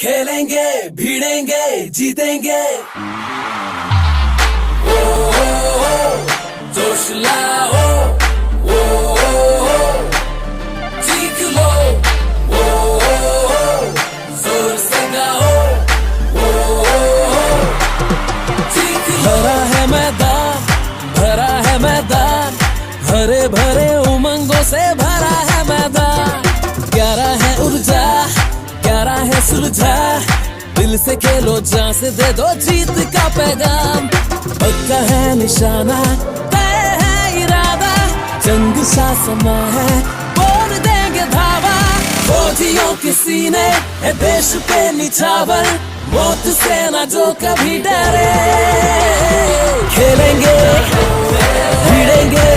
खेलेंगे भिड़ेंगे जीतेंगे। ओ, ओ, ओ, जोश लाओ, ओ, ओ, चीख लो, ओ, जोर से गाओ, चीख लो। भरा है मैदान, भरा है मैदान, हरे भरे उमंगों से भरा है मैदान। प्यारा है ऊर्जा, प्यारा है सुलझा, दिल से खेलो जान से दे दो जीत का पैगाम। पक्का है निशाना, तय है इरादा, जंग सा समा है, बोल देंगे धावा। फौजियों के सीने है देश पे निछावर, मौत से ना जो कभी डरे। खेलेंगे भिड़ेंगे